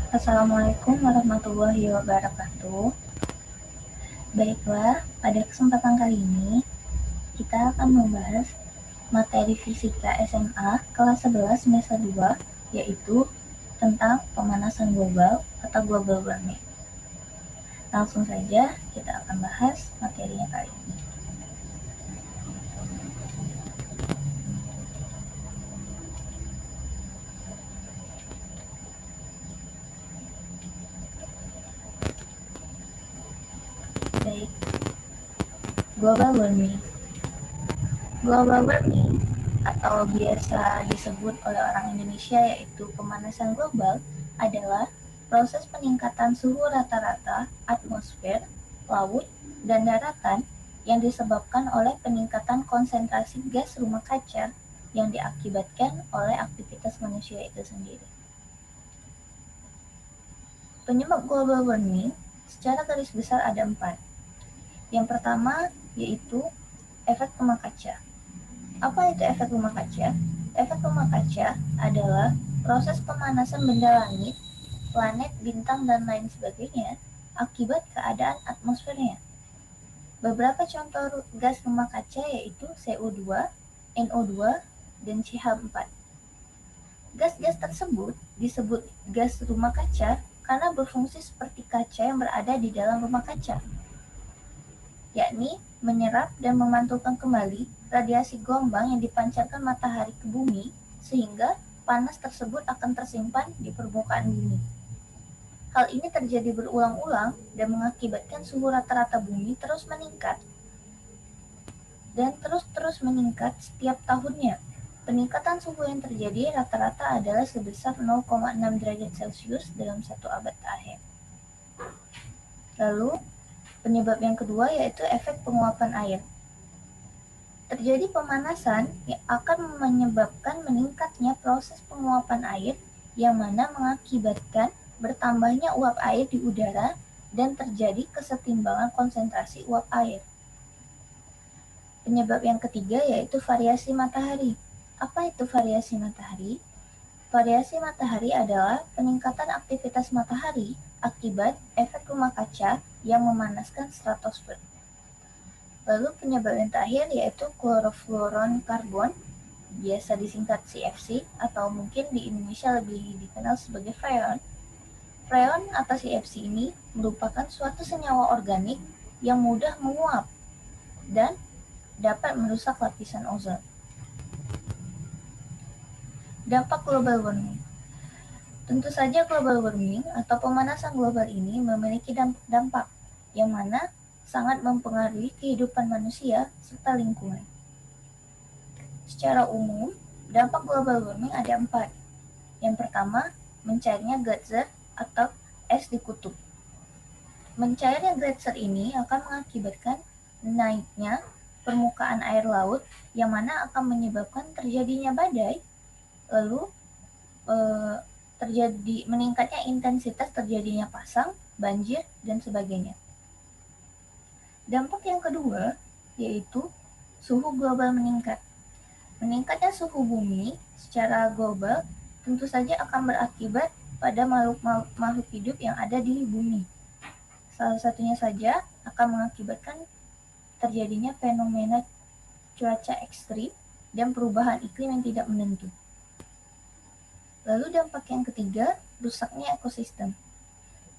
Assalamualaikum warahmatullahi wabarakatuh. Baiklah, pada kesempatan kali ini kita akan membahas materi fisika SMA kelas 11 semester 2, yaitu tentang pemanasan global atau global warming. Langsung saja kita akan bahas materinya kali ini. Baik, global warming. Global warming atau biasa disebut oleh orang Indonesia yaitu pemanasan global adalah proses peningkatan suhu rata-rata atmosfer, laut, dan daratan yang disebabkan oleh peningkatan konsentrasi gas rumah kaca yang diakibatkan oleh aktivitas manusia itu sendiri. Penyebab global warming secara garis besar ada 4. Yang pertama yaitu efek rumah kaca. Apa itu efek rumah kaca? Efek rumah kaca adalah proses pemanasan benda langit, planet, bintang, dan lain sebagainya akibat keadaan atmosfernya. Beberapa contoh gas rumah kaca yaitu CO2, NO2, dan CH4. Gas-gas tersebut disebut gas rumah kaca karena berfungsi seperti kaca yang berada di dalam rumah kaca, yakni menyerap dan memantulkan kembali radiasi gelombang yang dipancarkan matahari ke bumi sehingga panas tersebut akan tersimpan di permukaan bumi. Hal ini terjadi berulang-ulang dan mengakibatkan suhu rata-rata bumi terus meningkat dan terus meningkat setiap tahunnya. Peningkatan suhu yang terjadi rata-rata adalah sebesar 0,6 derajat Celcius dalam 1 abad terakhir. Lalu, penyebab yang kedua yaitu efek penguapan air. Terjadi pemanasan yang akan menyebabkan meningkatnya proses penguapan air yang mana mengakibatkan bertambahnya uap air di udara dan terjadi kesetimbangan konsentrasi uap air. Penyebab yang ketiga yaitu variasi matahari. Apa itu variasi matahari? Variasi matahari adalah peningkatan aktivitas matahari akibat efek rumah kaca yang memanaskan stratosfer. Lalu penyebab yang terakhir yaitu klorofluorokarbon, biasa disingkat CFC atau mungkin di Indonesia lebih dikenal sebagai freon. Freon atau CFC ini merupakan suatu senyawa organik yang mudah menguap dan dapat merusak lapisan ozon. Dampak global warming. Tentu saja global warming atau pemanasan global ini memiliki dampak yang mana sangat mempengaruhi kehidupan manusia serta lingkungan. Secara umum, dampak global warming ada 4. Yang pertama, mencairnya gletser atau es di kutub. Mencairnya gletser ini akan mengakibatkan naiknya permukaan air laut yang mana akan menyebabkan terjadinya badai, lalu meningkatnya intensitas terjadinya pasang, banjir, dan sebagainya. Dampak yang kedua yaitu suhu global meningkat. Meningkatnya suhu bumi secara global tentu saja akan berakibat pada makhluk hidup yang ada di bumi. Salah satunya saja akan mengakibatkan terjadinya fenomena cuaca ekstrim dan perubahan iklim yang tidak menentu. Lalu dampak yang ketiga, rusaknya ekosistem.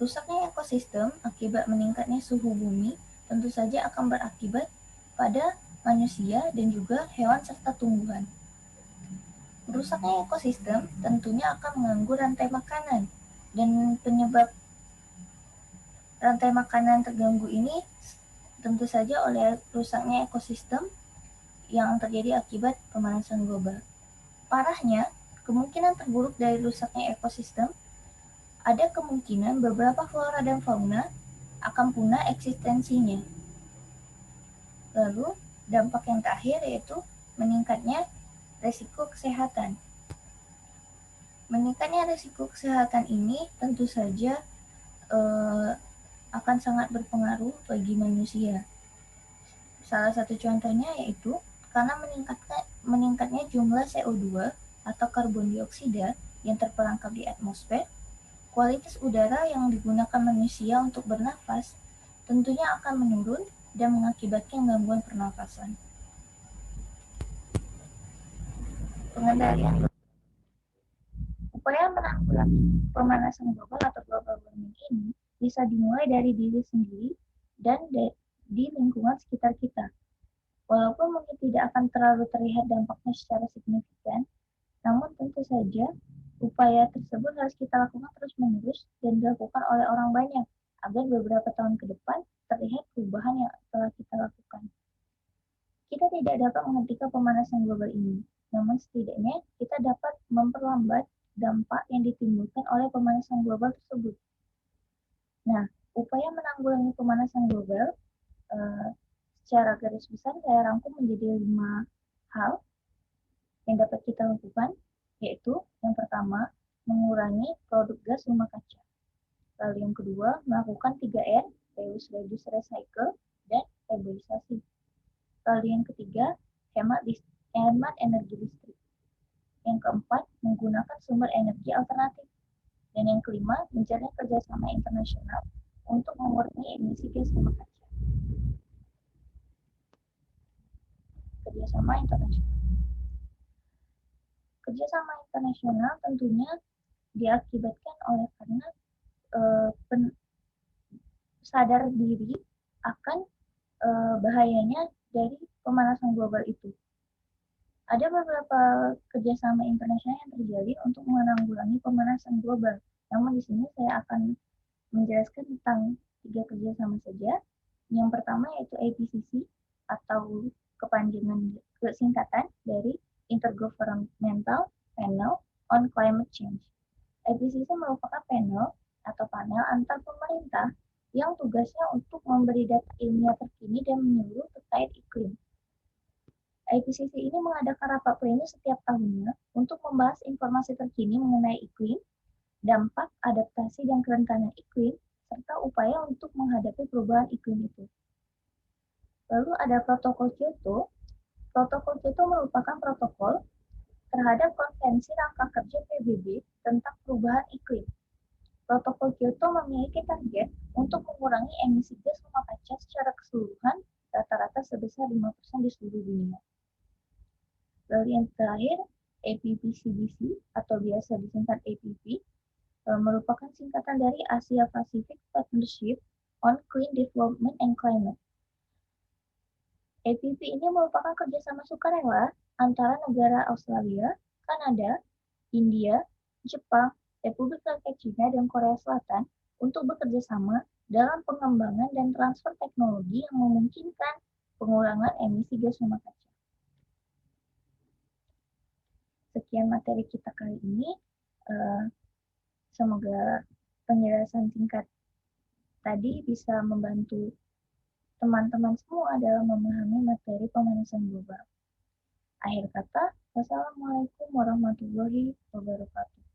Rusaknya ekosistem akibat meningkatnya suhu bumi tentu saja akan berakibat pada manusia dan juga hewan serta tumbuhan. Rusaknya ekosistem tentunya akan mengganggu rantai makanan, dan penyebab rantai makanan terganggu ini tentu saja oleh rusaknya ekosistem yang terjadi akibat pemanasan global. Parahnya, kemungkinan terburuk dari rusaknya ekosistem, ada kemungkinan beberapa flora dan fauna akan punah eksistensinya. Lalu, dampak yang terakhir yaitu meningkatnya resiko kesehatan. Meningkatnya resiko kesehatan ini tentu saja akan sangat berpengaruh bagi manusia. Salah satu contohnya yaitu karena meningkatnya jumlah CO2 atau karbon dioksida yang terperangkap di atmosfer, kualitas udara yang digunakan manusia untuk bernafas tentunya akan menurun dan mengakibatkan gangguan pernafasan. Pengendalian upaya menanggulangi pemanasan global atau global warming ini bisa dimulai dari diri sendiri dan di lingkungan sekitar kita. Walaupun mungkin tidak akan terlalu terlihat dampaknya secara signifikan, namun tentu saja upaya tersebut harus kita lakukan terus-menerus dan dilakukan oleh orang banyak agar beberapa tahun ke depan terlihat perubahan yang telah kita lakukan. Kita tidak dapat menghentikan pemanasan global ini, namun setidaknya kita dapat memperlambat dampak yang ditimbulkan oleh pemanasan global tersebut. Nah, upaya menanggulangi pemanasan global secara garis besar saya rangkum menjadi 5 hal yang dapat kita lakukan, yaitu yang pertama, mengurangi produk gas rumah kaca. Lalu yang kedua, melakukan 3R, reuse, reduce, recycle, dan reboisasi. Lalu yang ketiga, hemat energi listrik. Yang keempat, menggunakan sumber energi alternatif. Dan yang kelima, menjalin kerjasama internasional untuk mengurangi emisi gas rumah kaca. Kerjasama internasional. Kerjasama internasional tentunya diakibatkan oleh karena sadar diri akan bahayanya dari pemanasan global itu. Ada beberapa kerjasama internasional yang terjadi untuk menanggulangi pemanasan global. Namun di sini saya akan menjelaskan tentang 3 kerjasama saja. Yang pertama yaitu IPCC atau singkatan dari Intergovernmental Panel on Climate Change. IPCC merupakan panel atau panel antar pemerintah yang tugasnya untuk memberi data ilmiah terkini dan menyeluruh terkait iklim. IPCC ini mengadakan rapat pleno setiap tahunnya untuk membahas informasi terkini mengenai iklim, dampak, adaptasi, dan kerentanan iklim, serta upaya untuk menghadapi perubahan iklim itu. Lalu ada protokol Kyoto. Protokol Kyoto merupakan protokol terhadap konvensi rangka kerja PBB tentang perubahan iklim. Protokol Kyoto memiliki target untuk mengurangi emisi gas rumah kaca secara keseluruhan rata-rata sebesar 5% di seluruh dunia. Lalu yang terakhir, APPCDC atau biasa disingkat APP, merupakan singkatan dari Asia Pacific Partnership on Clean Development and Climate. APP ini merupakan kerjasama sukarela antara negara Australia, Kanada, India, Jepang, Republik Rakyat Cina, dan Korea Selatan untuk bekerja sama dalam pengembangan dan transfer teknologi yang memungkinkan pengurangan emisi gas rumah kaca. Sekian materi kita kali ini. Semoga penjelasan singkat tadi bisa membantu teman-teman semua dalam memahami materi pemanasan global. Akhir kata, wassalamualaikum warahmatullahi wabarakatuh.